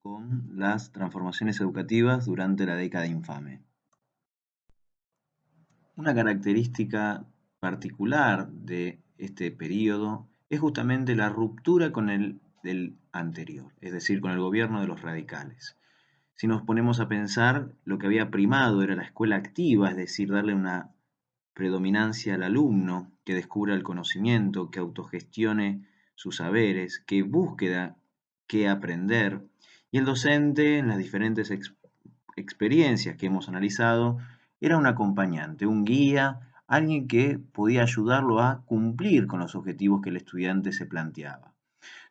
con las transformaciones educativas durante la década infame. Una característica particular de este periodo es justamente la ruptura con el del anterior, es decir, con el gobierno de los radicales. Si nos ponemos a pensar, lo que había primado era la escuela activa, es decir, darle una predominancia al alumno que descubra el conocimiento, que autogestione sus saberes, que busque qué aprender, y el docente en las diferentes experiencias que hemos analizado era un acompañante, un guía, alguien que podía ayudarlo a cumplir con los objetivos que el estudiante se planteaba.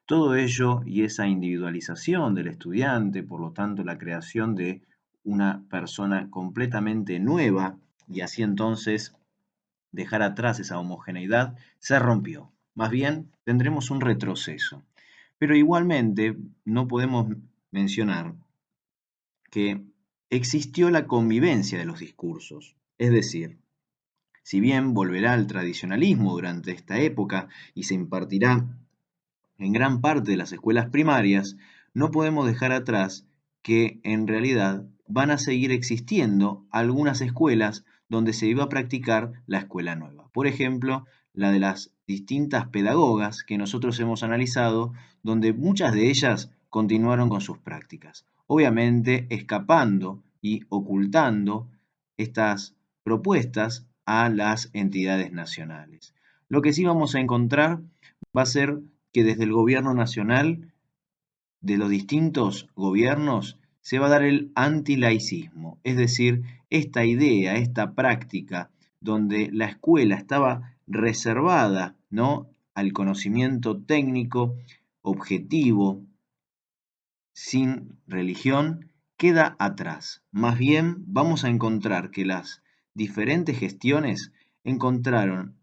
Todo ello y esa individualización del estudiante, por lo tanto la creación de una persona completamente nueva y así entonces dejar atrás esa homogeneidad, se rompió. Más bien tendremos un retroceso. Pero igualmente no podemos mencionar que existió la convivencia de los discursos. Es decir, si bien volverá al tradicionalismo durante esta época y se impartirá en gran parte de las escuelas primarias, no podemos dejar atrás que en realidad van a seguir existiendo algunas escuelas donde se iba a practicar la escuela nueva. Por ejemplo, la de las distintas pedagogas que nosotros hemos analizado, donde muchas de ellas continuaron con sus prácticas, obviamente escapando y ocultando estas propuestas a las entidades nacionales. Lo que sí vamos a encontrar va a ser que desde el gobierno nacional, de los distintos gobiernos, se va a dar el antilaicismo, es decir, esta idea, esta práctica, donde la escuela estaba reservada, ¿no?, al conocimiento técnico, objetivo, sin religión, queda atrás. Más bien vamos a encontrar que las diferentes gestiones encontraron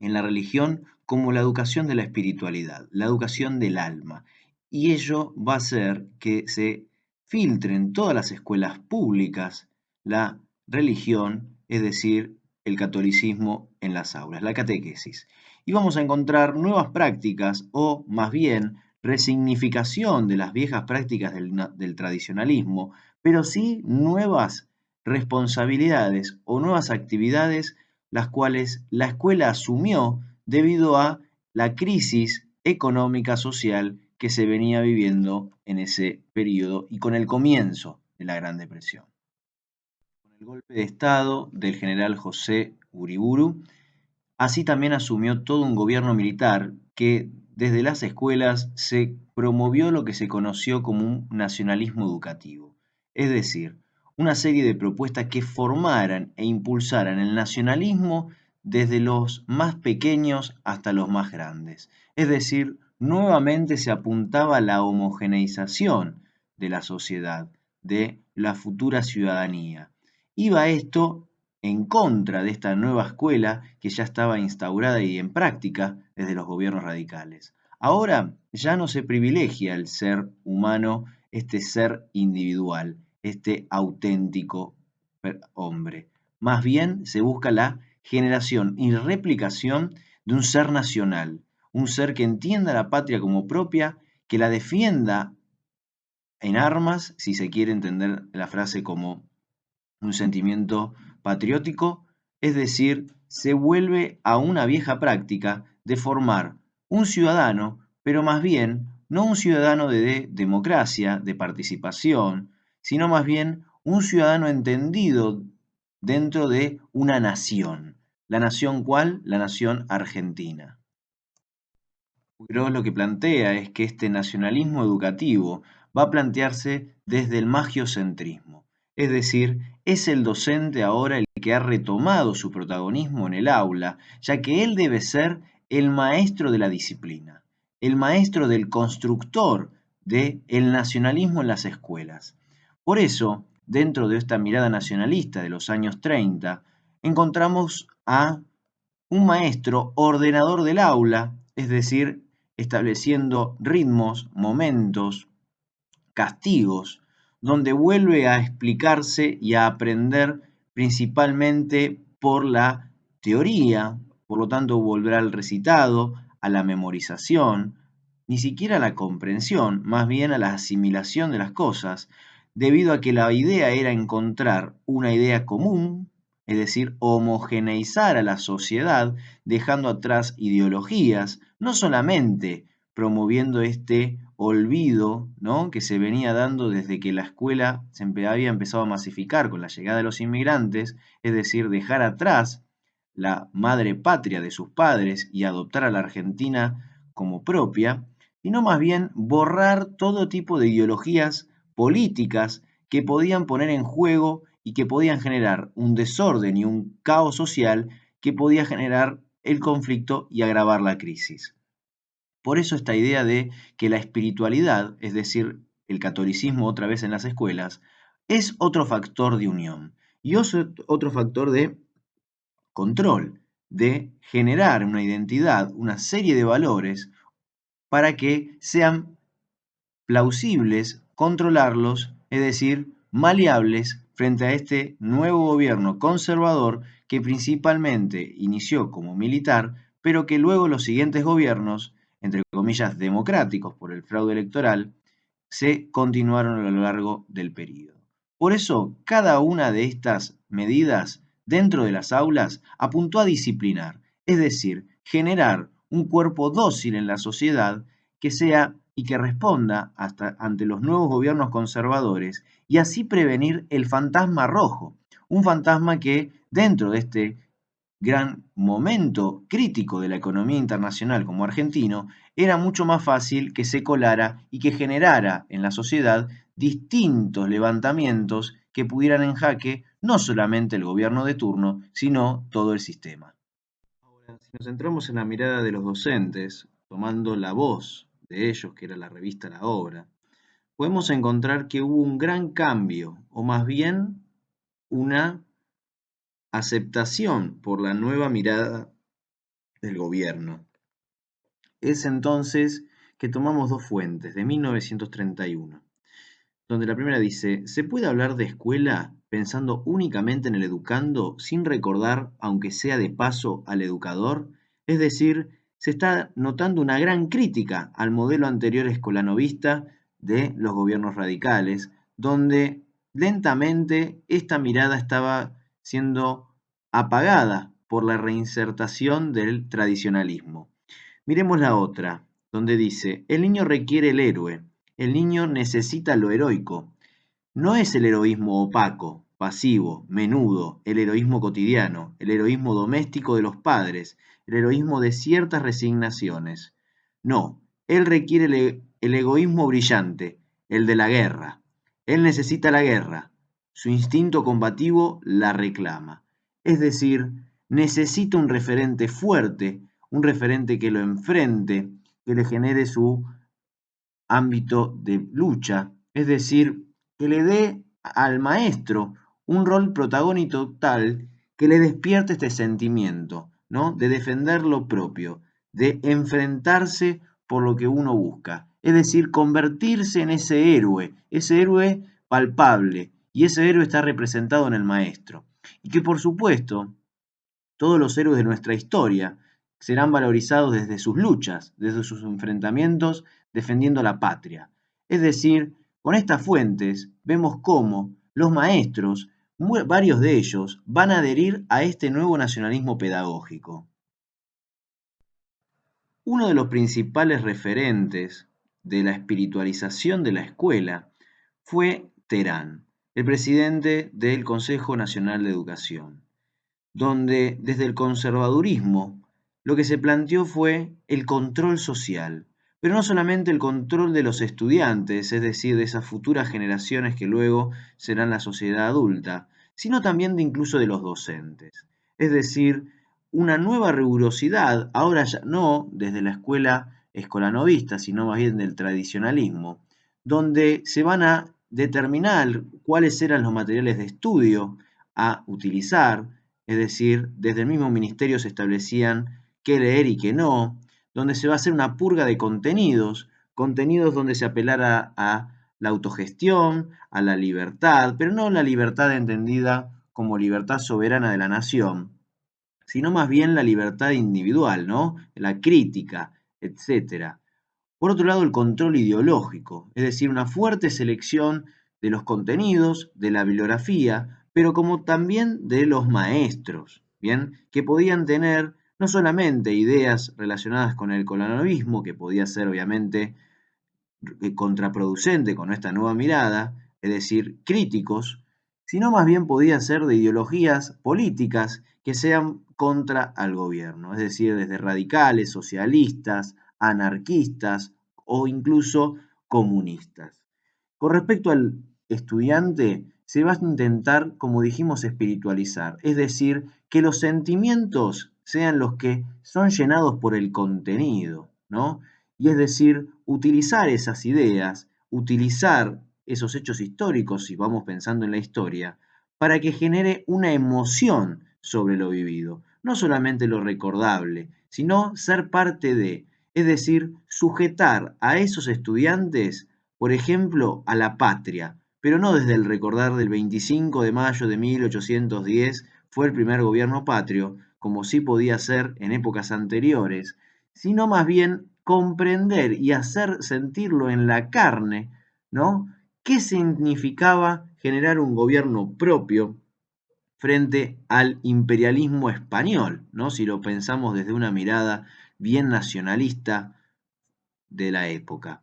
en la religión como la educación de la espiritualidad, la educación del alma. Y ello va a hacer que se filtre en todas las escuelas públicas la religión, es decir, el catolicismo en las aulas, la catequesis. Y vamos a encontrar nuevas prácticas o más bien resignificación de las viejas prácticas del tradicionalismo, pero sí nuevas responsabilidades o nuevas actividades las cuales la escuela asumió debido a la crisis económica social que se venía viviendo en ese periodo y con el comienzo de la Gran Depresión. Con el golpe de Estado del general José Uriburu, así también asumió todo un gobierno militar que desde las escuelas se promovió lo que se conoció como un nacionalismo educativo, es decir, una serie de propuestas que formaran e impulsaran el nacionalismo desde los más pequeños hasta los más grandes. Es decir, nuevamente se apuntaba a la homogeneización de la sociedad, de la futura ciudadanía. Iba esto en contra de esta nueva escuela que ya estaba instaurada y en práctica desde los gobiernos radicales. Ahora ya no se privilegia el ser humano, este ser individual, este auténtico hombre. Más bien se busca la generación y replicación de un ser nacional, un ser que entienda la patria como propia, que la defienda en armas, si se quiere entender la frase como un sentimiento patriótico, es decir, se vuelve a una vieja práctica de formar un ciudadano, pero más bien no un ciudadano de democracia, de participación, sino más bien un ciudadano entendido dentro de una nación. ¿La nación cuál? La nación argentina. Foucault lo que plantea es que este nacionalismo educativo va a plantearse desde el magiocentrismo, es decir, es el docente ahora el que ha retomado su protagonismo en el aula, ya que él debe ser el maestro de la disciplina, el maestro del constructor del nacionalismo en las escuelas. Por eso, dentro de esta mirada nacionalista de los años 30, encontramos a un maestro ordenador del aula, es decir, estableciendo ritmos, momentos, castigos, donde vuelve a explicarse y a aprender principalmente por la teoría, por lo tanto volverá al recitado, a la memorización, ni siquiera a la comprensión, más bien a la asimilación de las cosas, debido a que la idea era encontrar una idea común, es decir, homogeneizar a la sociedad, dejando atrás ideologías, no solamente promoviendo este olvido, ¿no?, que se venía dando desde que la escuela había empezado a masificar con la llegada de los inmigrantes, es decir, dejar atrás la madre patria de sus padres y adoptar a la Argentina como propia, sino más bien borrar todo tipo de ideologías políticas que podían poner en juego y que podían generar un desorden y un caos social que podía generar el conflicto y agravar la crisis. Por eso esta idea de que la espiritualidad, es decir, el catolicismo otra vez en las escuelas, es otro factor de unión y otro factor de control, de generar una identidad, una serie de valores para que sean plausibles, controlarlos, es decir, maleables frente a este nuevo gobierno conservador que principalmente inició como militar, pero que luego los siguientes gobiernos, entre comillas democráticos por el fraude electoral, se continuaron a lo largo del periodo. Por eso, cada una de estas medidas dentro de las aulas apuntó a disciplinar, es decir, generar un cuerpo dócil en la sociedad que sea y que responda hasta ante los nuevos gobiernos conservadores y así prevenir el fantasma rojo, un fantasma que dentro de este gran momento crítico de la economía internacional como argentino, era mucho más fácil que se colara y que generara en la sociedad distintos levantamientos que pudieran en jaque no solamente el gobierno de turno, sino todo el sistema. Ahora, si nos centramos en la mirada de los docentes, tomando la voz de ellos, que era la revista La Obra, podemos encontrar que hubo un gran cambio, o más bien una aceptación por la nueva mirada del gobierno. Es entonces que tomamos dos fuentes de 1931, donde la primera dice: ¿se puede hablar de escuela pensando únicamente en el educando sin recordar, aunque sea de paso, al educador? Es decir, se está notando una gran crítica al modelo anterior escolanovista de los gobiernos radicales, donde lentamente esta mirada estaba siendo apagada por la reinsertación del tradicionalismo. Miremos la otra, donde dice: el niño requiere el héroe, el niño necesita lo heroico. No es el heroísmo opaco, pasivo, menudo, el heroísmo cotidiano, el heroísmo doméstico de los padres, el heroísmo de ciertas resignaciones. No, él requiere el egoísmo brillante, el de la guerra. Él necesita la guerra. Su instinto combativo la reclama. Es decir, necesita un referente fuerte, un referente que lo enfrente, que le genere su ámbito de lucha, es decir, que le dé al maestro un rol protagónico tal que le despierte este sentimiento, ¿no?, de defender lo propio, de enfrentarse por lo que uno busca, es decir, convertirse en ese héroe palpable, y ese héroe está representado en el maestro. Y que por supuesto, todos los héroes de nuestra historia serán valorizados desde sus luchas, desde sus enfrentamientos, defendiendo la patria. Es decir, con estas fuentes vemos cómo los maestros, varios de ellos, van a adherir a este nuevo nacionalismo pedagógico. Uno de los principales referentes de la espiritualización de la escuela fue Terán, el presidente del Consejo Nacional de Educación, donde desde el conservadurismo lo que se planteó fue el control social, pero no solamente el control de los estudiantes, es decir, de esas futuras generaciones que luego serán la sociedad adulta, sino también de incluso de los docentes. Es decir, una nueva rigurosidad, ahora ya no desde la escuela escolanovista, sino más bien del tradicionalismo, donde se van a determinar cuáles eran los materiales de estudio a utilizar, es decir, desde el mismo ministerio se establecían qué leer y qué no, donde se va a hacer una purga de contenidos, contenidos donde se apelara a la autogestión, a la libertad, pero no la libertad entendida como libertad soberana de la nación, sino más bien la libertad individual, ¿no?, la crítica, etcétera. Por otro lado, el control ideológico, es decir, una fuerte selección de los contenidos, de la bibliografía, pero como también de los maestros, ¿bien? Que podían tener no solamente ideas relacionadas con el colonialismo, que podía ser obviamente contraproducente con esta nueva mirada, es decir, críticos, sino más bien podía ser de ideologías políticas que sean contra al gobierno, es decir, desde radicales, socialistas, anarquistas o incluso comunistas. Con respecto al estudiante, se va a intentar, como dijimos, espiritualizar, es decir, que los sentimientos sean los que son llenados por el contenido, ¿no? Y es decir, utilizar esas ideas, utilizar esos hechos históricos, si vamos pensando en la historia, para que genere una emoción sobre lo vivido, no solamente lo recordable, sino ser parte de, es decir, sujetar a esos estudiantes, por ejemplo, a la patria, pero no desde el recordar del 25 de mayo de 1810 fue el primer gobierno patrio, como sí podía ser en épocas anteriores, sino más bien comprender y hacer sentirlo en la carne, ¿no? ¿Qué significaba generar un gobierno propio frente al imperialismo español, ¿no? Si lo pensamos desde una mirada bien nacionalista de la época.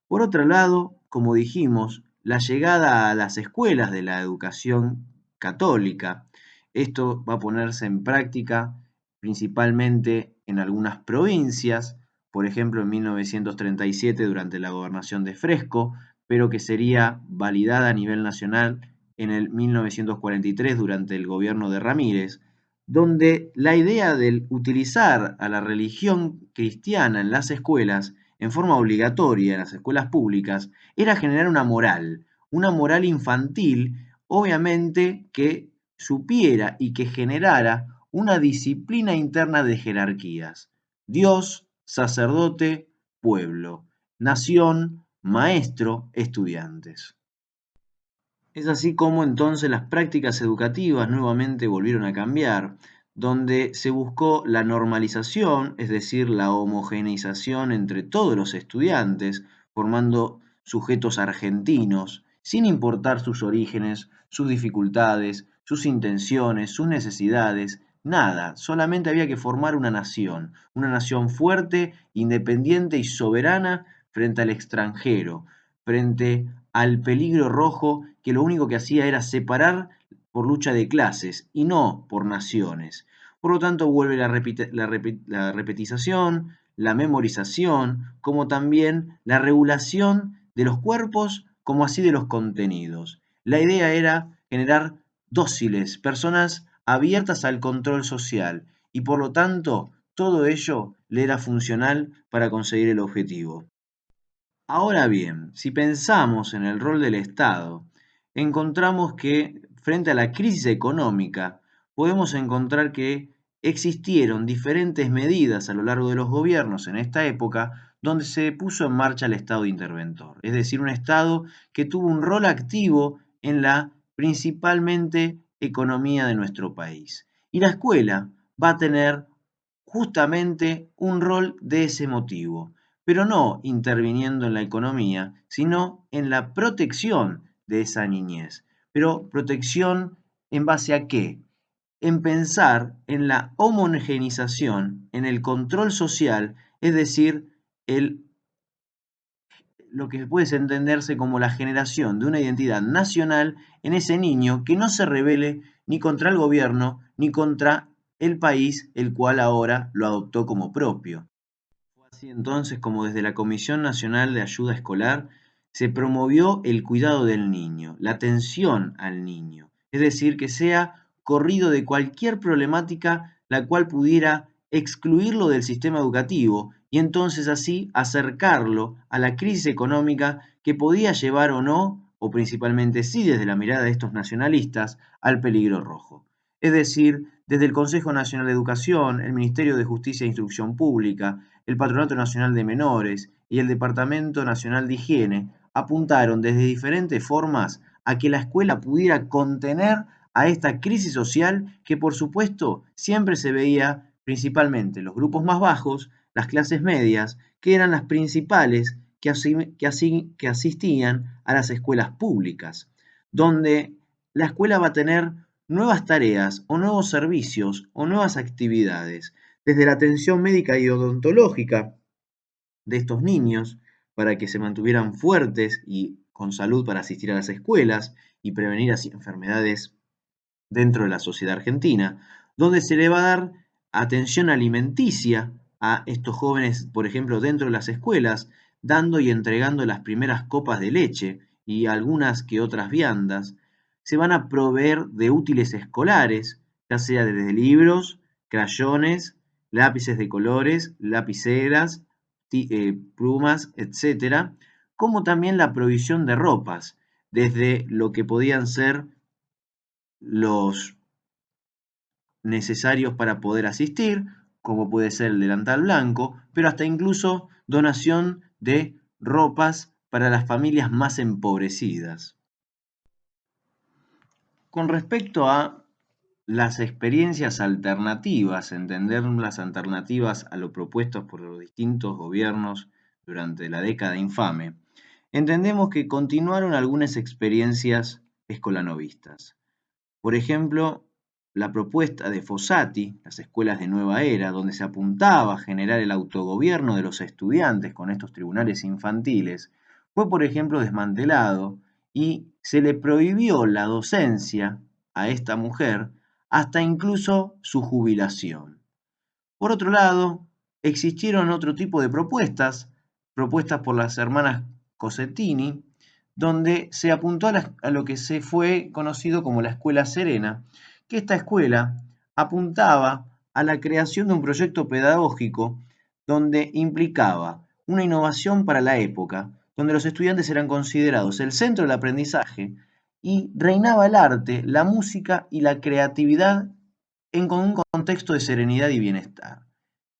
Por otro lado, como dijimos, la llegada a las escuelas de la educación católica. Esto va a ponerse en práctica principalmente en algunas provincias, por ejemplo en 1937 durante la gobernación de Fresco, pero que sería validada a nivel nacional en el 1943 durante el gobierno de Ramírez, donde la idea de utilizar a la religión cristiana en las escuelas en forma obligatoria en las escuelas públicas era generar una moral infantil, obviamente que supiera y que generara una disciplina interna de jerarquías. Dios, sacerdote, pueblo, nación, maestro, estudiantes. Es así como entonces las prácticas educativas nuevamente volvieron a cambiar, donde se buscó la normalización, es decir, la homogeneización entre todos los estudiantes, formando sujetos argentinos, sin importar sus orígenes, sus dificultades, sus intenciones, sus necesidades, nada, solamente había que formar una nación fuerte, independiente y soberana frente al extranjero, frente al peligro rojo que lo único que hacía era separar por lucha de clases y no por naciones. Por lo tanto, vuelve la repetización, la memorización, como también la regulación de los cuerpos, como así de los contenidos. La idea era generar dóciles, personas abiertas al control social, y por lo tanto, todo ello le era funcional para conseguir el objetivo. Ahora bien, si pensamos en el rol del Estado, encontramos que frente a la crisis económica podemos encontrar que existieron diferentes medidas a lo largo de los gobiernos en esta época donde se puso en marcha el Estado interventor, es decir, un Estado que tuvo un rol activo en la principalmente economía de nuestro país. Y la escuela va a tener justamente un rol de ese motivo, pero no interviniendo en la economía, sino en la protección de esa niñez. Pero protección en base a qué? En pensar en la homogeneización, en el control social, es decir, el, lo que puede entenderse como la generación de una identidad nacional en ese niño que no se rebele ni contra el gobierno ni contra el país el cual ahora lo adoptó como propio. Así entonces como desde la Comisión Nacional de Ayuda Escolar se promovió el cuidado del niño, la atención al niño, es decir, que sea corrido de cualquier problemática la cual pudiera excluirlo del sistema educativo y entonces así acercarlo a la crisis económica que podía llevar o no, o principalmente sí desde la mirada de estos nacionalistas, al peligro rojo. Es decir, desde el Consejo Nacional de Educación, el Ministerio de Justicia e Instrucción Pública, el Patronato Nacional de Menores y el Departamento Nacional de Higiene apuntaron desde diferentes formas a que la escuela pudiera contener a esta crisis social que por supuesto siempre se veía principalmente en los grupos más bajos, las clases medias, que eran las principales que asistían a las escuelas públicas, donde la escuela va a tener nuevas tareas o nuevos servicios o nuevas actividades, desde la atención médica y odontológica de estos niños para que se mantuvieran fuertes y con salud para asistir a las escuelas y prevenir así enfermedades dentro de la sociedad argentina, donde se le va a dar atención alimenticia a estos jóvenes, por ejemplo, dentro de las escuelas, dando y entregando las primeras copas de leche y algunas que otras viandas. Se van a proveer de útiles escolares, ya sea desde libros, crayones, lápices de colores, lapiceras, plumas, etcétera, como también la provisión de ropas, desde lo que podían ser los necesarios para poder asistir, como puede ser el delantal blanco, pero hasta incluso donación de ropas para las familias más empobrecidas. Con respecto a las experiencias alternativas, entender las alternativas a lo propuesto por los distintos gobiernos durante la década infame, entendemos que continuaron algunas experiencias escolanovistas. Por ejemplo, la propuesta de Fossati, las escuelas de nueva era, donde se apuntaba a generar el autogobierno de los estudiantes con estos tribunales infantiles, fue, por ejemplo, desmantelado y se le prohibió la docencia a esta mujer hasta incluso su jubilación. Por otro lado, existieron otro tipo de propuestas, propuestas por las hermanas Cosettini, donde se apuntó a lo que se fue conocido como la Escuela Serena, que esta escuela apuntaba a la creación de un proyecto pedagógico donde implicaba una innovación para la época, donde los estudiantes eran considerados el centro del aprendizaje y reinaba el arte, la música y la creatividad en un contexto de serenidad y bienestar.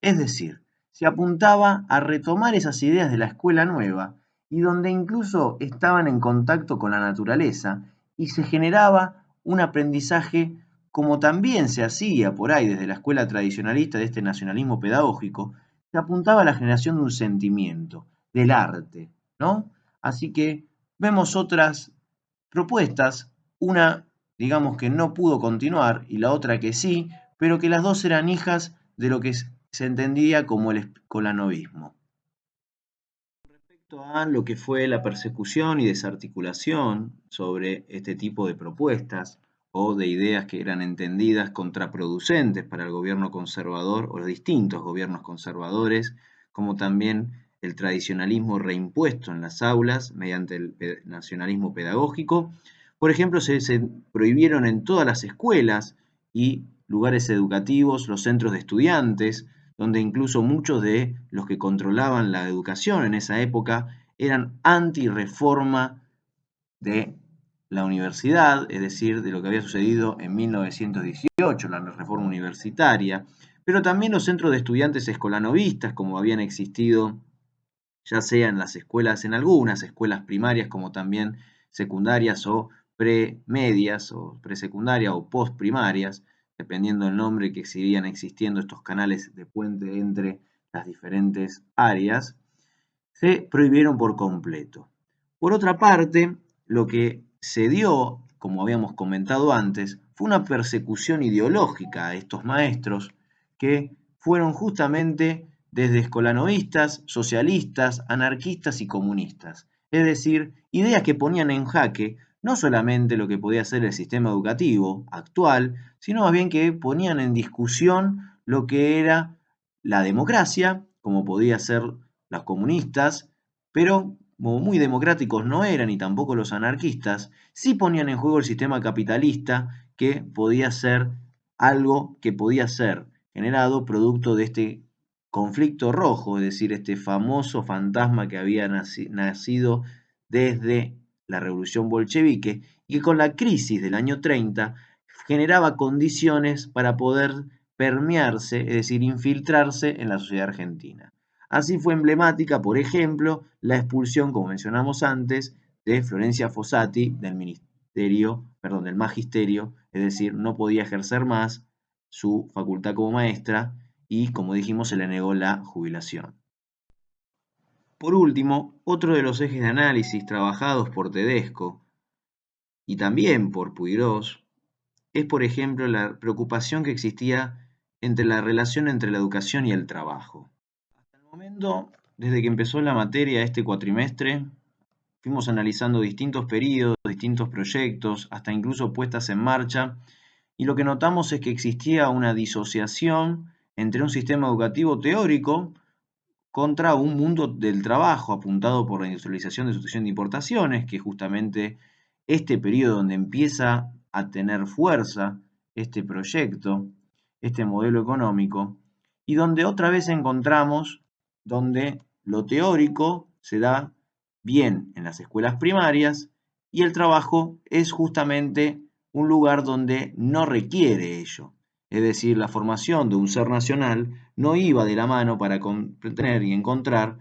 Es decir, se apuntaba a retomar esas ideas de la escuela nueva y donde incluso estaban en contacto con la naturaleza y se generaba un aprendizaje como también se hacía por ahí desde la escuela tradicionalista de este nacionalismo pedagógico, se apuntaba a la generación de un sentimiento, del arte, ¿no? Así que vemos otras propuestas, una digamos que no pudo continuar y la otra que sí, pero que las dos eran hijas de lo que se entendía como el escolanovismo. Respecto a lo que fue la persecución y desarticulación sobre este tipo de propuestas o de ideas que eran entendidas contraproducentes para el gobierno conservador o los distintos gobiernos conservadores, como también el tradicionalismo reimpuesto en las aulas mediante el nacionalismo pedagógico. Por ejemplo, se prohibieron en todas las escuelas y lugares educativos los centros de estudiantes, donde incluso muchos de los que controlaban la educación en esa época eran anti-reforma de la universidad, es decir, de lo que había sucedido en 1918, la reforma universitaria, pero también los centros de estudiantes escolanovistas, como habían existido ya sea en las escuelas, en algunas escuelas primarias, como también secundarias o premedias o presecundarias o postprimarias, dependiendo del nombre que seguían existiendo estos canales de puente entre las diferentes áreas, se prohibieron por completo. Por otra parte, lo que se dio, como habíamos comentado antes, fue una persecución ideológica a estos maestros que fueron justamente desde escolanovistas, socialistas, anarquistas y comunistas. Es decir, ideas que ponían en jaque no solamente lo que podía ser el sistema educativo actual, sino más bien que ponían en discusión lo que era la democracia, como podía ser los comunistas, pero como muy democráticos no eran y tampoco los anarquistas, sí ponían en juego el sistema capitalista que podía ser algo que podía ser generado producto de este conflicto rojo, es decir, este famoso fantasma que había nacido desde la revolución bolchevique y que con la crisis del año 30 generaba condiciones para poder permearse, es decir, infiltrarse en la sociedad argentina. Así fue emblemática, por ejemplo, la expulsión, como mencionamos antes, de Florencia Fossati del magisterio, es decir, no podía ejercer más su facultad como maestra y, como dijimos, se le negó la jubilación. Por último, otro de los ejes de análisis trabajados por Tedesco y también por Puigros es, por ejemplo, la preocupación que existía entre la relación entre la educación y el trabajo. Hasta el momento, desde que empezó la materia este cuatrimestre, fuimos analizando distintos periodos, distintos proyectos, hasta incluso puestas en marcha, y lo que notamos es que existía una disociación entre un sistema educativo teórico contra un mundo del trabajo apuntado por la industrialización de sustitución de importaciones, que es justamente este periodo donde empieza a tener fuerza este proyecto, este modelo económico, y donde otra vez encontramos donde lo teórico se da bien en las escuelas primarias y el trabajo es justamente un lugar donde no requiere ello. Es decir, la formación de un ser nacional no iba de la mano para tener y encontrar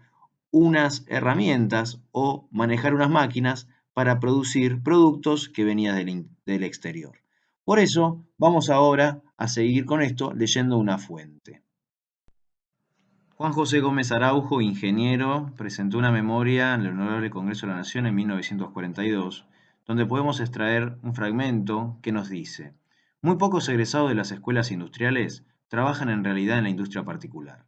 unas herramientas o manejar unas máquinas para producir productos que venían del exterior. Por eso vamos ahora a seguir con esto leyendo una fuente. Juan José Gómez Araujo, ingeniero, presentó una memoria en el Honorable Congreso de la Nación en 1942, donde podemos extraer un fragmento que nos dice: muy pocos egresados de las escuelas industriales trabajan en realidad en la industria particular.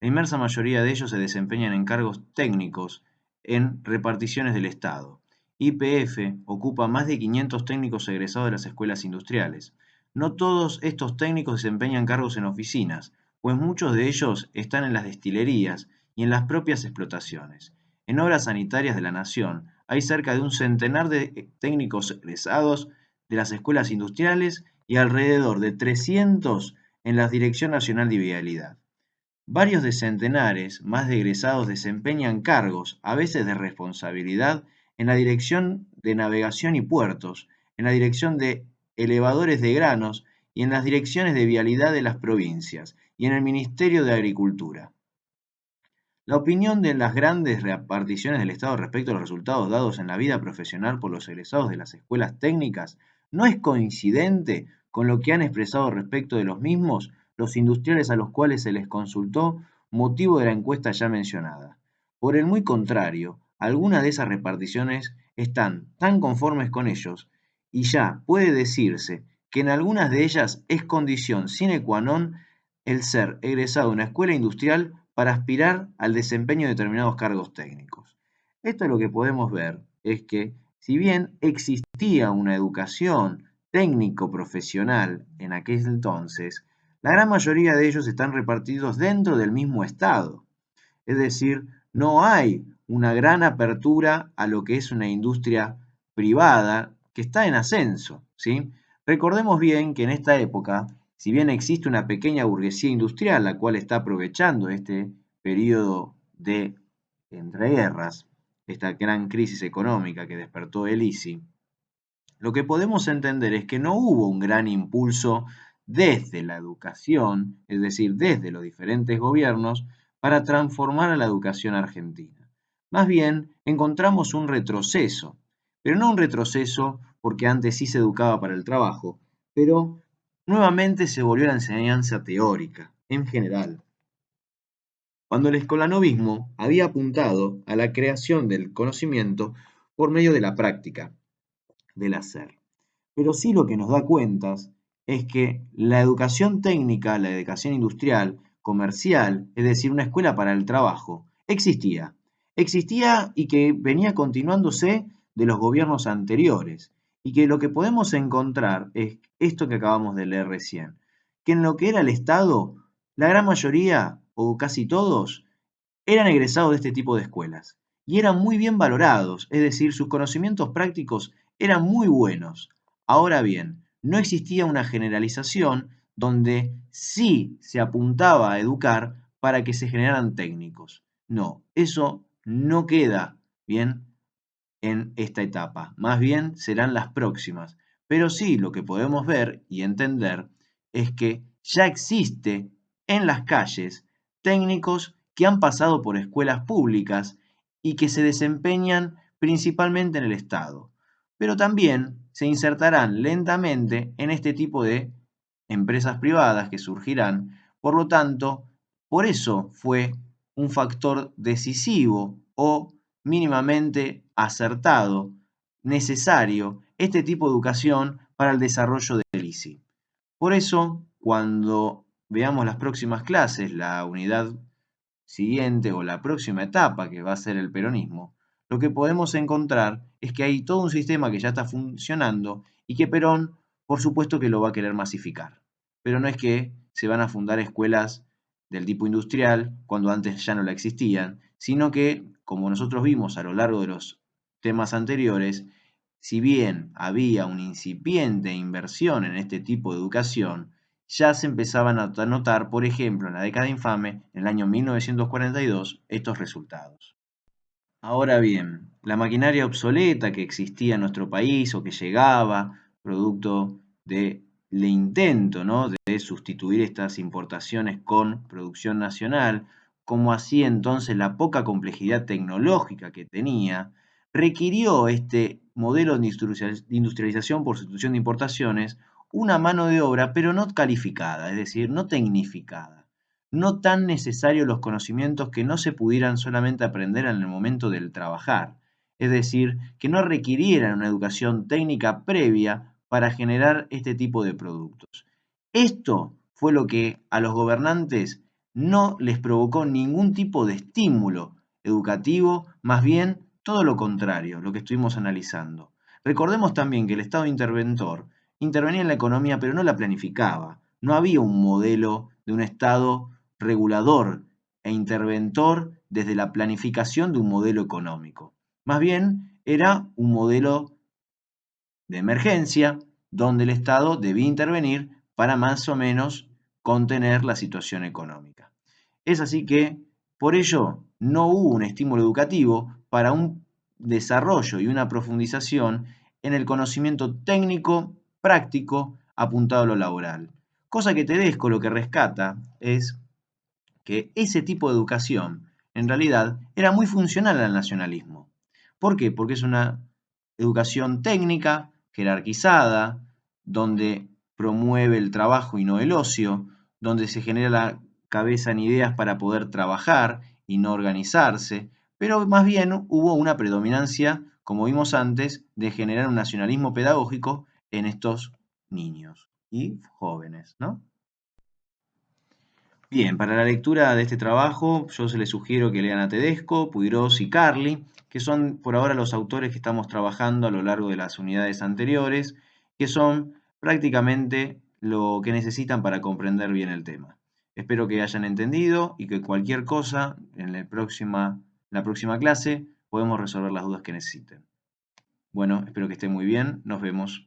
La inmensa mayoría de ellos se desempeñan en cargos técnicos en reparticiones del Estado. YPF ocupa más de 500 técnicos egresados de las escuelas industriales. No todos estos técnicos desempeñan cargos en oficinas, pues muchos de ellos están en las destilerías y en las propias explotaciones. En obras sanitarias de la Nación hay cerca de un centenar de técnicos egresados de las escuelas industriales y alrededor de 300 en la Dirección Nacional de Vialidad. Varios de centenares más de egresados desempeñan cargos, a veces de responsabilidad, en la Dirección de Navegación y Puertos, en la Dirección de Elevadores de Granos y en las direcciones de vialidad de las provincias y en el Ministerio de Agricultura. La opinión de las grandes reparticiones del Estado respecto a los resultados dados en la vida profesional por los egresados de las escuelas técnicas no es coincidente con lo que han expresado respecto de los mismos los industriales a los cuales se les consultó motivo de la encuesta ya mencionada. Por el muy contrario, algunas de esas reparticiones están tan conformes con ellos y ya puede decirse que en algunas de ellas es condición sine qua non el ser egresado de una escuela industrial para aspirar al desempeño de determinados cargos técnicos. Esto lo que podemos ver es que, si bien existía una educación técnico-profesional en aquel entonces, la gran mayoría de ellos están repartidos dentro del mismo Estado. Es decir, no hay una gran apertura a lo que es una industria privada que está en ascenso, ¿sí? Recordemos bien que en esta época, si bien existe una pequeña burguesía industrial, la cual está aprovechando este periodo de entreguerras, esta gran crisis económica que despertó el ISI, lo que podemos entender es que no hubo un gran impulso desde la educación, es decir, desde los diferentes gobiernos, para transformar a la educación argentina. Más bien, encontramos un retroceso, pero no un retroceso porque antes sí se educaba para el trabajo, pero nuevamente se volvió a la enseñanza teórica, en general, cuando el escolanovismo había apuntado a la creación del conocimiento por medio de la práctica, del hacer. Pero sí lo que nos da cuentas es que la educación técnica, la educación industrial, comercial, es decir, una escuela para el trabajo, existía. Existía y que venía continuándose de los gobiernos anteriores. Y que lo que podemos encontrar es esto que acabamos de leer recién, que en lo que era el Estado, la gran mayoría, o casi todos, eran egresados de este tipo de escuelas. Y eran muy bien valorados, es decir, sus conocimientos prácticos eran muy buenos. Ahora bien, no existía una generalización donde sí se apuntaba a educar para que se generaran técnicos. No, eso no queda bien en esta etapa, más bien serán las próximas. Pero sí lo que podemos ver y entender es que ya existe en las calles técnicos que han pasado por escuelas públicas y que se desempeñan principalmente en el Estado, pero también se insertarán lentamente en este tipo de empresas privadas que surgirán Por lo tanto, por eso fue un factor decisivo o mínimamente acertado, necesario, este tipo de educación para el desarrollo del ISI. Por eso, cuando veamos las próximas clases, la unidad siguiente o la próxima etapa que va a ser el peronismo, lo que podemos encontrar es que hay todo un sistema que ya está funcionando y que Perón, por supuesto que lo va a querer masificar. Pero no es que se van a fundar escuelas del tipo industrial cuando antes ya no la existían, sino que, como nosotros vimos a lo largo de los temas anteriores, si bien había una incipiente inversión en este tipo de educación, ya se empezaban a notar, por ejemplo, en la década infame, en el año 1942, estos resultados. Ahora bien, la maquinaria obsoleta que existía en nuestro país o que llegaba, producto del intento, ¿no?, de sustituir estas importaciones con producción nacional, como así entonces la poca complejidad tecnológica que tenía, requirió este modelo de industrialización por sustitución de importaciones una mano de obra, pero no calificada, es decir, no tecnificada, no tan necesarios los conocimientos que no se pudieran solamente aprender en el momento del trabajar, es decir, que no requirieran una educación técnica previa para generar este tipo de productos. Esto fue lo que a los gobernantes no les provocó ningún tipo de estímulo educativo, más bien todo lo contrario, lo que estuvimos analizando. Recordemos también que el Estado interventor intervenía en la economía, pero no la planificaba. No había un modelo de un Estado regulador e interventor desde la planificación de un modelo económico. Más bien era un modelo de emergencia donde el Estado debía intervenir para más o menos contener la situación económica. Es así que, por ello, no hubo un estímulo educativo para un desarrollo y una profundización en el conocimiento técnico práctico apuntado a lo laboral. Cosa que Tedesco lo que rescata es que ese tipo de educación en realidad era muy funcional al nacionalismo. ¿Por qué? Porque es una educación técnica, jerarquizada, donde promueve el trabajo y no el ocio, donde se genera la cabeza en ideas para poder trabajar y no organizarse, pero más bien hubo una predominancia, como vimos antes, de generar un nacionalismo pedagógico en estos niños y jóvenes, ¿no? Bien, para la lectura de este trabajo, yo se les sugiero que lean a Tedesco, Puigros y Carli, que son por ahora los autores que estamos trabajando a lo largo de las unidades anteriores, que son prácticamente lo que necesitan para comprender bien el tema. Espero que hayan entendido y que cualquier cosa en la próxima clase podemos resolver las dudas que necesiten. Bueno, espero que estén muy bien, nos vemos.